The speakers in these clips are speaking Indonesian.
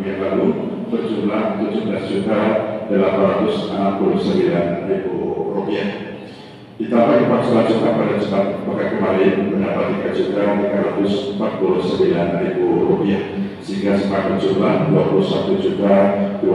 yang lalu berjumlah Rp17.869.000. Ditambah impor selanjutnya pada Jumat pekan kemarin mendapat Rp3.349.000 sehingga sepakat jumlah Rp21.218.000.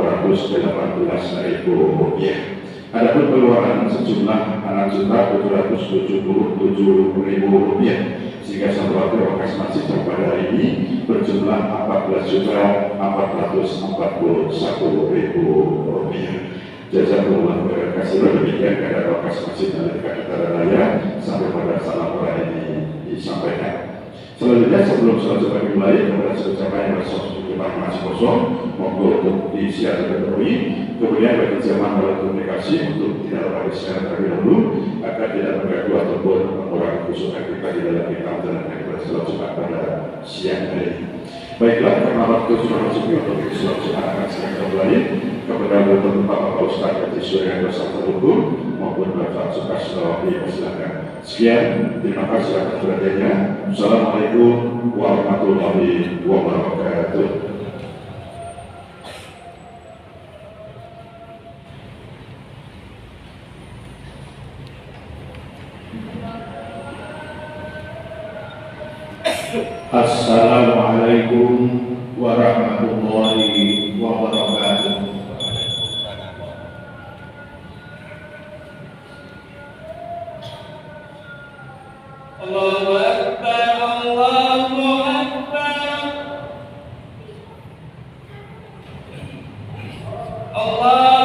Adapun pengeluaran sejumlah Rp6.777.000 sehingga satuan alokasi masjid pada hari ini berjumlah Rp14.441.000. Jazakumullah khairan katsiran. Demikian keadaan alokasi masjid dari Kota Raya sampai pada saat laporan ini disampaikan. Selanjutnya sebelum sholat Jumat dimulai, kepada siapa yang bersoal jemaah masih kosong, monggo untuk disiapkan terlebih. Kemudian bagi jemaah melalui komunikasi untuk tidak lagi secara terlebih dahulu agar tidak mengganggu ataupun mengurangi khusyukan kita di dalam kita menjalankan ibadah sholat Jumat pada siang hari ini. Baiklah, karena waktu sudah masuk untuk sholat Jumat akan segera kembali kepada tempat Bapak Ustaz Haji Surya bersama hukum maupun Bapak Sukasno dipersilakan. Sekian, terima kasih atas perhatiannya. Assalamualaikum warahmatullahi wabarakatuh. Assalamualaikum warahmatullahi wabarakatuh. Allahu Akbar, Allahu Akbar, Allahu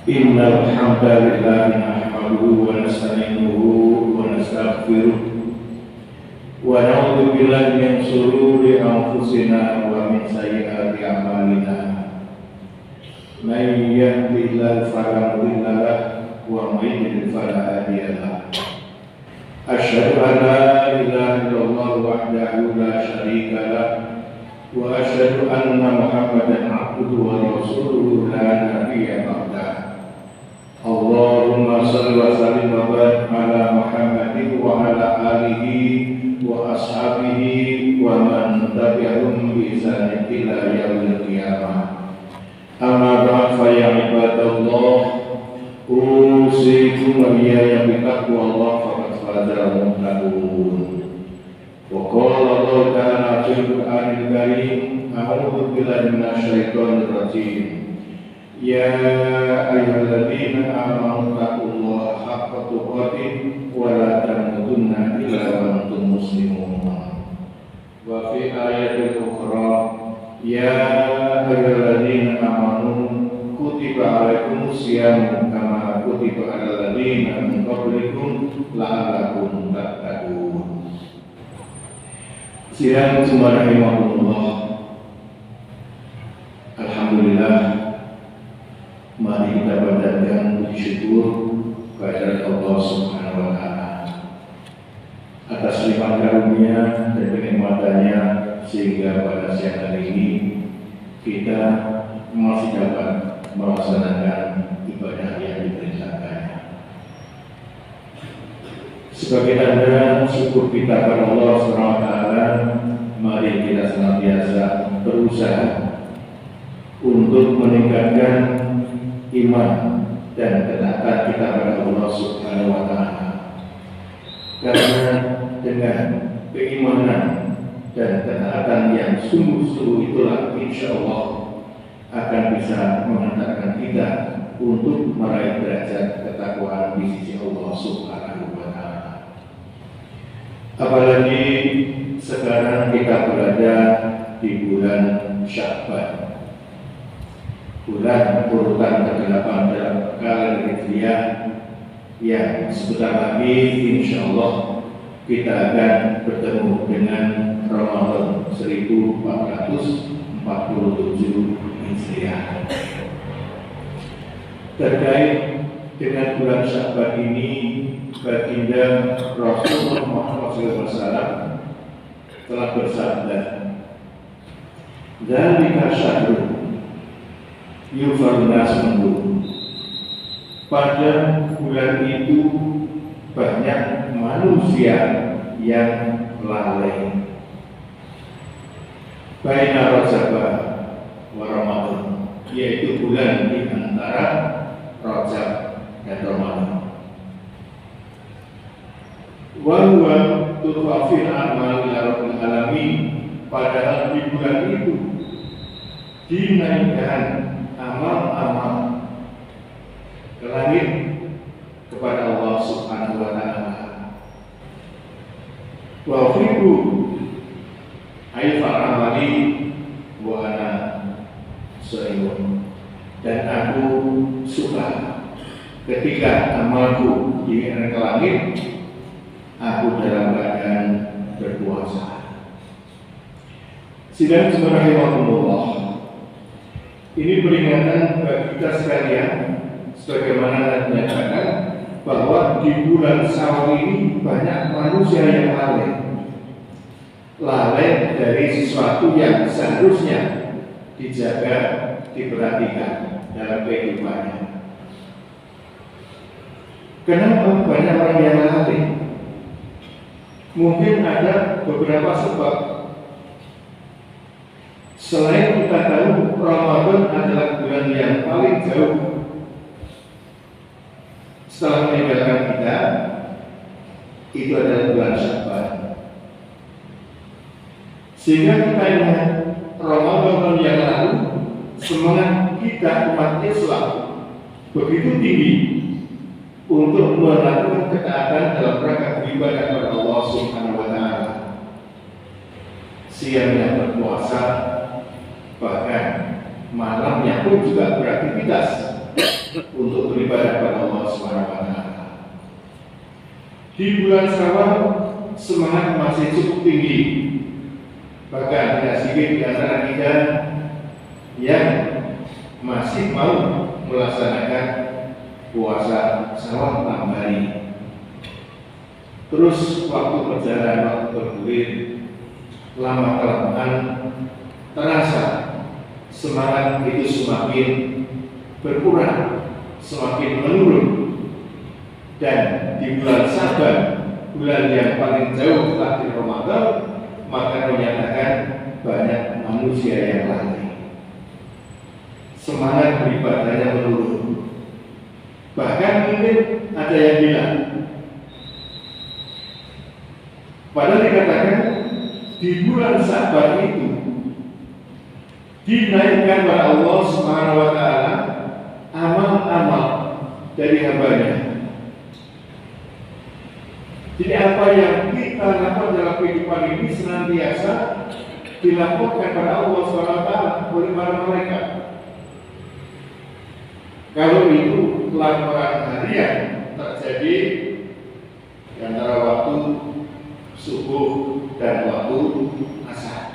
Innal hamdalillah nahmaduhu wa nasta'inuhu wa nastaghfiruh wa na'udzu billahi min shururi anfusina wa min sayyiati a'malina. May yahdihillahu fala mudilla lahu wa may yudlil fala hadiya lahu. Asyhadu an la ilaha illallah wahdahu la syarika lahu wa asyhadu anna Muhammadan abduhu wa rasuluhu la nabiyya ba'dahu. Allahumma shalli wa sallim wa barik ala Muhammadin wa ala alihi wa ashabihi wa man tabi'ahum bi ihsan ila yaumil qiyamah. Amma ba'd, fa ya ibadallah, usikum wa iyaya bi taqwallah faqad fazal muttaqun. Wa qala Allah ta'ala fil Qur'anil Karim, a'udzu billahi minasy syaithanir rajim. Ya ayyuhalladzina amanu taqullaha haqqa tuqatih wa la tamutunna illa wa antum muslimun. Wa fi ayatin ukhra, ya ayyuhalladzina amanu kutiba alaikumus syiyam kama kutiba alal ladzina min qablikum la'allakum tattaqun. Sidang subhanallah. Alhamdulillah, mari kita panjatkan puji syukur kehadirat Allah Subhanahu wa Ta'ala atas limpahan karunia dan kenikmatannya, sehingga pada siang hari ini kita masih dapat melaksanakan ibadah yang diperintahkannya. Sebagai tanda syukur kita kepada Allah Subhanahu wa Ta'ala, mari kita senantiasa berusaha untuk meningkatkan iman dan ketaatan kita kepada Allah Subhanahu wa Ta'ala. Karena dengan keimanan dan ketaatan yang sungguh-sungguh itulah insya Allah akan bisa mengantarkan kita untuk meraih derajat ketakwaan di sisi Allah Subhanahu wa Ta'ala. Apalagi sekarang kita berada di bulan Sya'ban, bulan urutan ke-8 dalam kalender Hijriah, yang sebentar lagi insya Allah kita akan bertemu dengan Ramadan 1447 Hijriah. Terkait dengan bulan Sya'ban ini, baginda Rasulullah Muhammad SAW telah bersabda, "Dzalika syahrun yufarun nas minhu." Pada bulan itu banyak manusia yang lalai. Baina Rajab wa Ramadan, yaitu bulan di antara Rajab dan Ramadan. Wa huwa turfa'il a'mal ila rabbil alamin. Padahal di bulan itu dinaikkan amal-amal ke langit kepada Allah Subhanahu wa Ta'ala. Wa fiku aifar amali wa ana sayyun. Dan aku suka ketika amalku diangkat ke langit, aku dalam keadaan berpuasa. Sidang subhanallah, ini peringatan bagi kita sekalian, sebagaimana dinyatakan bahwa di bulan Syawal ini banyak manusia yang lalai dari sesuatu yang seharusnya dijaga, diperhatikan dalam kehidupannya. Kenapa banyak orang yang lalai? Mungkin ada beberapa sebab. Selain kita tahu Ramadan adalah bulan yang paling jauh setelah meninggalkan kita, itu adalah bulan Sya'ban. Sehingga kita ingat Ramadan yang lalu, semangat kita umat Islam begitu tinggi untuk melakukan ketaatan dalam rangka beribadah kepada Allah Subhanahu wa Ta'ala. Siangnya berpuasa, bahkan malamnya pun juga beraktivitas untuk beribadah kepada Allah SWT. Di bulan Syawal semangat masih cukup tinggi, bahkan tidak sedikit di antara kita yang masih mau melaksanakan puasa Syawal 6 hari. Terus waktu berjalan, waktu bergulir, lama-kelamaan terasa semangat itu semakin berkurang, semakin menurun. Dan di bulan Saban, bulan yang paling jauh setelah di Ramadan, maka menyatakan banyak manusia yang lalai, semangat beribadahnya menurun. Bahkan mungkin ada yang bilang, padahal dikatakan di bulan Saban itu dinaikkan oleh Allah Subhanahu wa taala amal-amal dari hambanya. Jadi apa yang kita lakukan dalam kehidupan ini senantiasa dilaporkan pada Allah Subhanahu wa taala oleh para malaikat. Kalau itu laporan harian terjadi di antara waktu subuh dan waktu asar.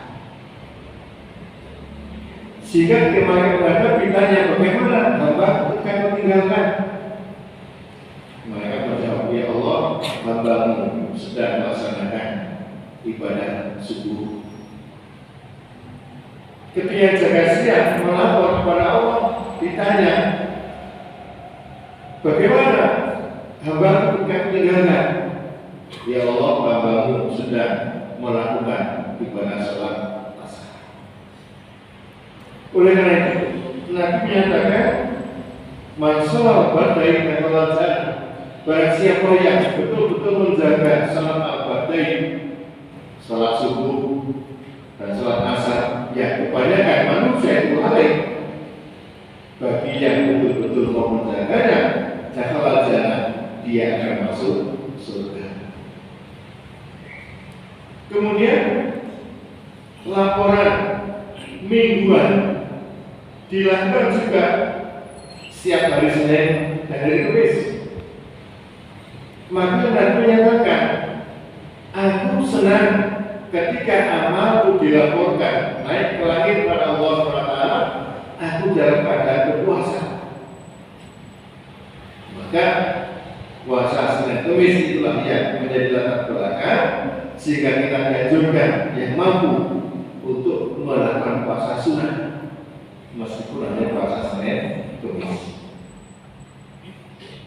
Sehingga kemarin mereka ditanya bagaimana hamba akan meninggalkan. Mereka menjawab, ya Allah, hamba-Mu sedang melaksanakan ibadah subuh. Ketika jaga siang melapor kepada Allah, ditanya, bagaimana hamba-Mu akan meninggalkan? Ya Allah, hamba-Mu sedang melakukan ibadah sholat asar. Oleh karena itu, Nabi menyatakan, man sholat ba'da al-fajr, barang siapa yang betul-betul menjaga sholat al-badain, sholat subuh dan sholat asar, ya kebanyakan manusia itu lalai. Bagi yang betul-betul mau menjaganya, dakhala jannah, dia akan masuk surga. Kemudian laporan mingguan dilakukan juga setiap hari Senin dan hari Kamis. Maka Nabi menyatakan, aku senang ketika amalku dilaporkan naik ke langit pada Allah SWT, aku dalam keadaan berpuasa. Maka puasa Senin Kamis itulah yang menjadi latar belakang sehingga kita dianjurkan yang mampu untuk melakukan puasa sunnah meskipun hanya puasa Senin Kamis.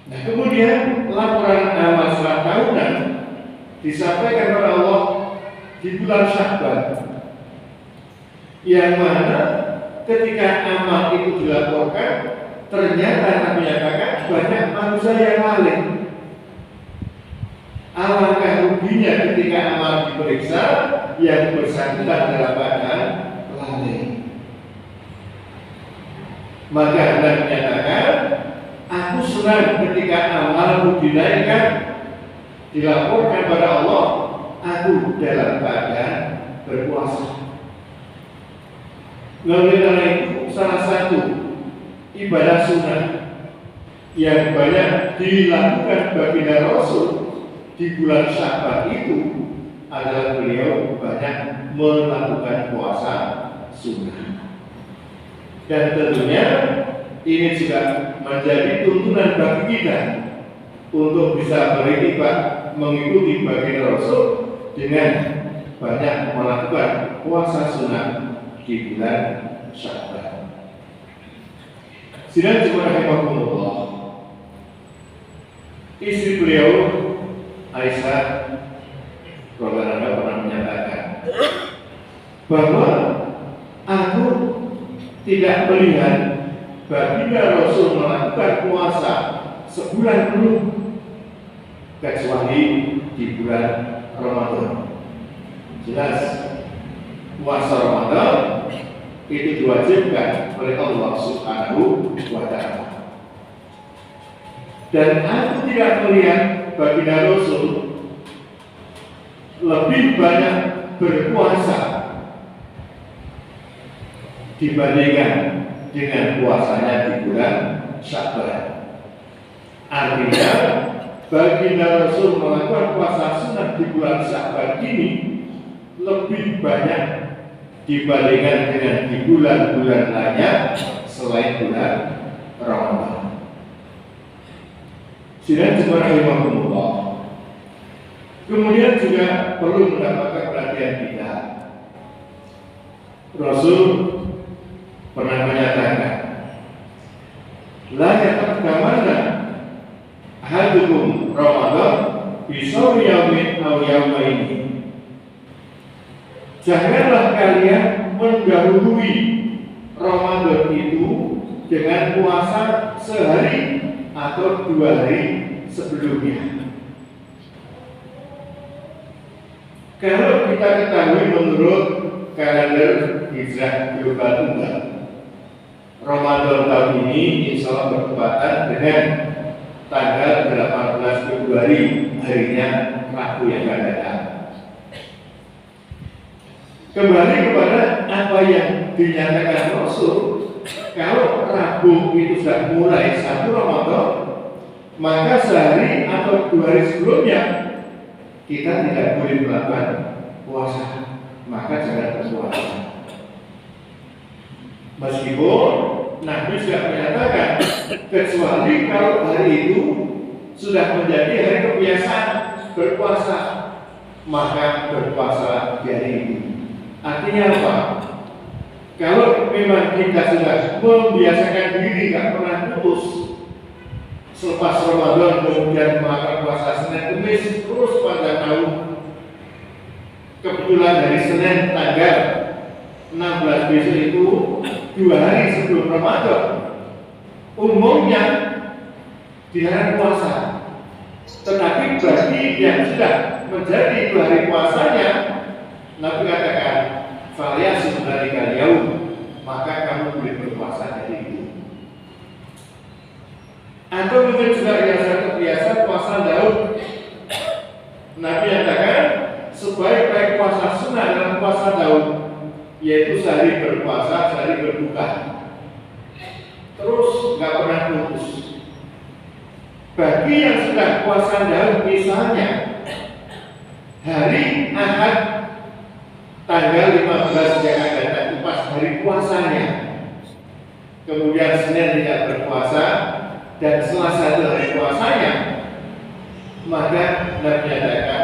Nah, kemudian laporan amal sholat tahunan disampaikan kepada Allah di bulan Sya'ban, yang mana ketika amal itu dilaporkan, ternyata Nabi menyatakan banyak manusia yang lalai. Alangkah ruginya ketika amal diperiksa, yang bersangkutan dalam keadaan lalai. Maka Nabi menyatakan, aku senang ketika amalku dinaikkan, dilaporkan pada Allah, aku dalam keadaan berpuasa. Oleh karena itu, salah satu ibadah sunnah yang banyak dilakukan baginda Rasul di bulan Sya'ban itu adalah beliau banyak melakukan puasa sunnah. Dan tentunya ini juga menjadi tuntunan bagi kita untuk bisa beriktibar mengikuti baginda Rasul dengan banyak melakukan puasa sunnah di bulan Sya'ban. Sidang jemaah rahimakumullah, istri beliau Aisyah radhiyallahu pernah menyatakan bahwa aku tidak melihat baginda Rasul melakukan puasa sebulan penuh kecuali di bulan Ramadan. Jelas puasa Ramadan itu diwajibkan oleh Allah Subhanahu wa taala. Dan aku tidak melihat baginda Rasul lebih banyak berpuasa dibandingkan dengan puasanya di bulan Sya'ban. Artinya baginda Rasul melakukan puasa sunat di bulan Sya'ban ini lebih banyak dibandingkan dengan di bulan-bulan lainnya selain bulan Ramadan. Sidang jemaah rahimakumullah. Kemudian juga perlu mendapatkan perhatian kita. Rasul pernah menyatakan, la yataqamanna ahadukum Ramadan bisawmi yaumin aw yaumaini. Janganlah kalian mendahului Ramadan itu dengan puasa sehari atau 2 hari sebelumnya. Kalau kita ketahui menurut kalender hijrah global tunggal, Ramadan tahun ini insya Allah bertepatan dengan tanggal 18 Februari, harinya Rabu yang akan datang. Kembali kepada apa yang dinyatakan Rasul, kalau Rabu itu sudah mulai 1 Ramadan, maka sehari atau 2 hari sebelumnya kita tidak boleh melakukan puasa, maka jangan berpuasa. Meskipun Nabi sudah menyatakan, kecuali kalau hari itu sudah menjadi hari kebiasaan berpuasa, maka berpuasa di hari itu. Artinya apa? Kalau memang kita sudah membiasakan diri tidak pernah putus, selepas Ramadan kemudian melakukan puasa Senin Kamis terus pada tahun, kebetulan dari Senin tanggal 16 besok itu 2 hari sebelum Ramadan, umumnya dilarang puasa. Tetapi bagi yang sudah menjadi 2 hari puasanya, Nabi katakan, "Falyasum dzalikal yaum," maka kamu boleh berpuasa hari itu. Atau mungkin juga yang terbiasa puasa Daud, Nabi katakan sebaik-baik puasa sunnah dalam puasa Daud, yaitu sehari berpuasa, sehari berbuka, terus nggak pernah putus. Bagi yang sudah puasa Daud, misalnya hari Ahad tanggal 15 yang akan datang pas hari puasanya, kemudian Senin tidak berpuasa, dan Selasa itu hari puasanya, maka Nabi menyatakan,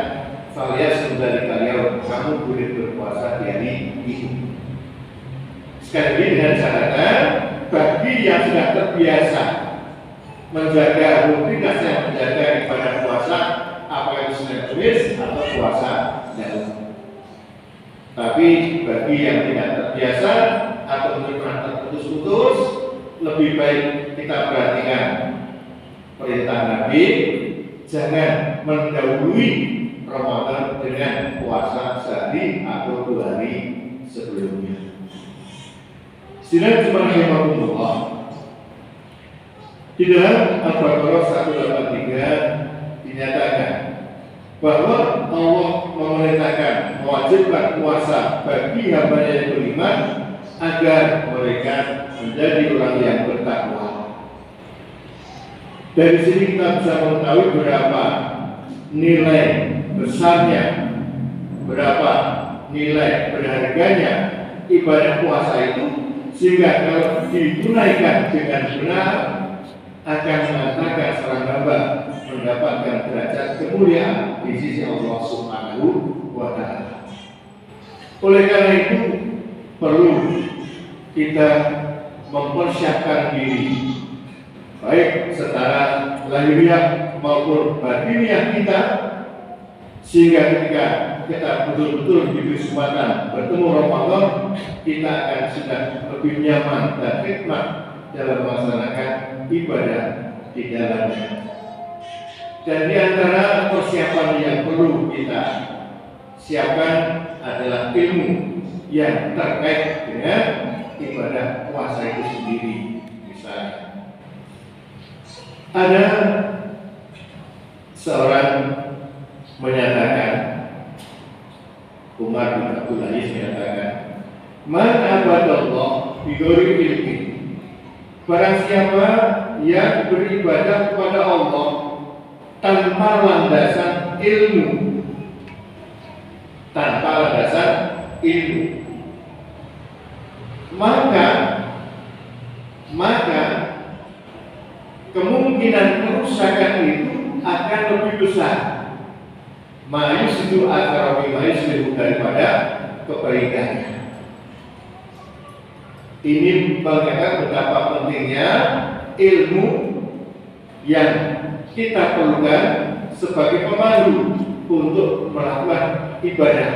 "Falyasum dzalikal yaum," kamu boleh berpuasa di hari itu. Sekali lagi dengan catatan, bagi yang sudah terbiasa menjaga rutinitas yang menjaga ibadah puasa, apakah itu Senin Kamis atau puasa Daud. Tapi bagi yang tidak terbiasa atau mungkin pernah terputus-putus, lebih baik kita perhatikan perintah Nabi, jangan mendahului Ramadan dengan puasa sehari atau 2 hari sebelumnya. Sidang jemaah rahimakumullah, di dalam Al-Baqarah 183 dinyatakan bahwa Allah memerintahkan mewajibkan puasa bagi hamba yang beriman agar mereka menjadi orang yang bertakwa. Dari sini kita bisa mengetahui berapa nilai besarnya, berapa nilai berharganya ibadah puasa itu, sehingga kalau ditunaikan dengan benar akan mengantarkan seorang hamba mendapatkan derajat kemuliaan di sisi Allah Subhanahu wa Ta'ala. Oleh karena itu perlu kita mempersiapkan diri, baik secara lahiriah maupun batiniah kita, sehingga ketika kita betul-betul diberi kesempatan bertemu Ramadan, kita akan sudah lebih nyaman dan hikmat dalam melaksanakan ibadah di dalamnya. Dan di antara persiapan yang perlu kita siapkan adalah ilmu yang terkait dengan ibadah puasa itu sendiri. Misalnya, ada seorang menyatakan, Umar bin Abdul Aziz menyatakan, "Man abadallah bi ghairi ilmi." Barang siapa yang beribadah kepada Allah tanpa landasan ilmu, maka kemungkinan kerusakan itu akan lebih besar. Mayus itu akarawi mayus lebih daripada kebaikannya. Ini mengingatkan betapa pentingnya ilmu yang kita perlukan sebagai pemandu untuk melakukan ibadah,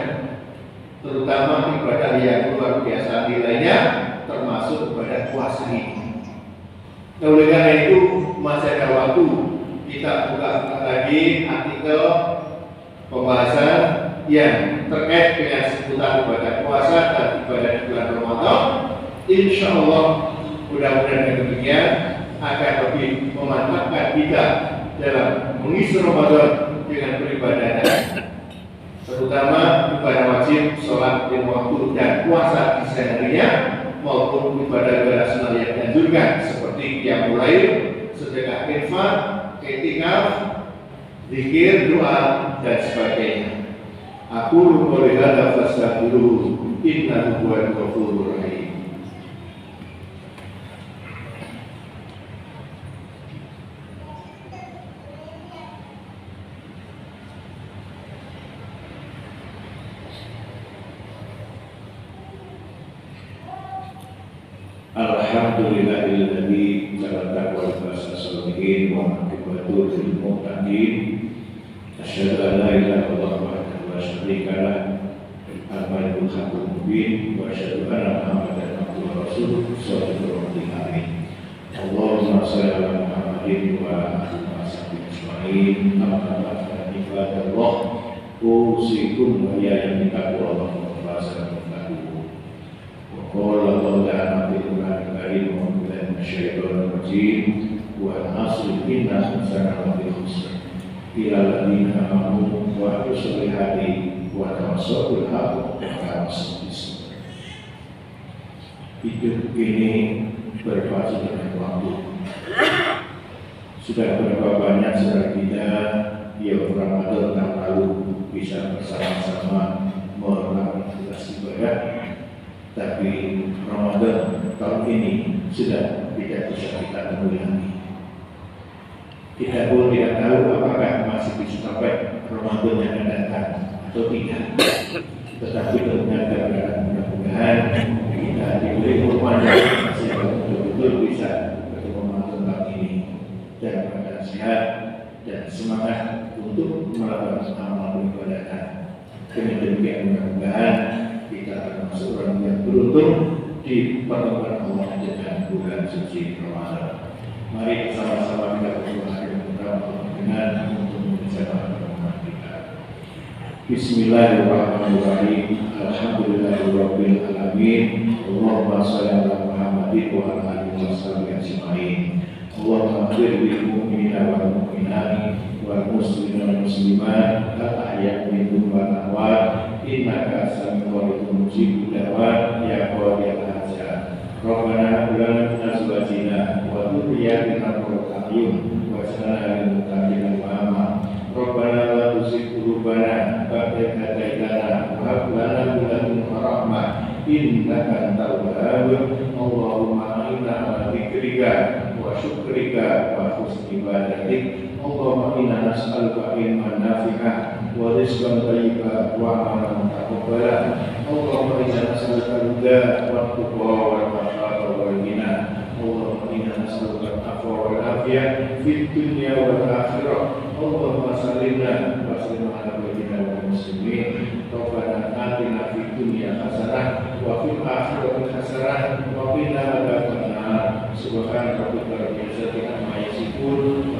terutama ibadah yang luar biasa nilainya, termasuk ibadah puasa ini. Nah, oleh karena itu masih ada waktu kita buka lagi artikel pembahasan yang terkait dengan seputar ibadah puasa dan ibadah di bulan Ramadan. Insya Allah mudah-mudahan demikian akan lebih memantapkan kita dalam mengisi Ramadan dengan beribadah, terutama ibadah wajib, sholat lima waktu dan puasa di seharinya, maupun ibadah-ibadah sunnah yang dianjurkan seperti qiyamul lail, sedekah infak, i'tikaf, zikir, doa dan sebagainya. Aku qouli hadza fastaghfiruhu innahu huwal ghafurur rahim. Alhamdulillahilladzi ja'ala taqwa as-salihin wa aqibatu lil muttaqin. Asyhadu an la ilaha illallah wahdahu la syarika lah al-malikul haqqul mubin wa asyhadu anna Muhammadan abduhu wa rasuluhu sallallahu alaihi wasallam. Allahumma shalli ala Muhammadin wa ala alihi ajma'in. Amma ba'du ibadallah, usikum wa iyyakum bittaqwallah wa fasalahu. Qala Allah ta'ala fil Qur'anil Karim wa billahi minasyaitonir rajim wa al-'asri innal insana lafi khusr illa alladziina aamanu wa 'amilus solihati wa tawassaw bil haqqi wa tawassaw bis sabr. Hidup ini berpacu dengan waktu. Sudah berapa banyak saudara kita yang Ramadan tahun lalu bisa bersama-sama melakukan aktivitas ibadah, tapi Ramadan tahun ini sudah tidak bisa kita temui lagi. Kita pun tidak tahu apakah masih bisa sampai Ramadan yang akan datang atau tidak. Tetapi ternyata mudah-mudahan kita diberi umur sehingga betul-betul bisa bertemu Ramadan tahun ini dan keadaan sehat dan semangat untuk melakukan amal ibadah. Demikian mudah-mudahan kita termasuk orang yang beruntung dipertemukan Allah dengan bulan suci Ramadan. Mari sama-sama kita berdoa dengan untuk menjaga pertemuan kita. Bismillahirrahmanirrahim. Alhamdulillahirabbil alamin. Allahumma shalli ala Muhammadin wa ala alihi wasallam ajma'in. Allahumma ighfir lil mu'minina wal mu'minat wal muslimina wal muslimat al-ahya'i minhum wal amwat. Innaka sami'un mujibud da'wat ya qadiyal hajat. Rabbana hab lana min azwajina wa dhurriyyatina qurrata a'yun waj'alna lil muttaqina imama. Rabbana la tuzigh qulubana ba'da idh hadaytana wa hab lana min ladunka rahmah innaka antal wahhab. Allahumma inna ala dzikrika wa syukrika wa husni ibadatik. Allahumma inna nas'aluka ilman nafi'an wa rizqan thayyiban wa amalan mutaqabbalan. Allahumma inna nas'aluka al-huda wa tuqa wal afafa wal ghina. Allahumma inna nas'aluka al-afwa wal afiyah fid dunya wal akhirah. Allahumma sallimna wa sallim ala nabiyyina wal muslimin. Rabbana atina fid dunya hasanah wa fil akhirati hasanah wa qina adzabannar. Subhana rabbika rabbil izzati amma yasifun.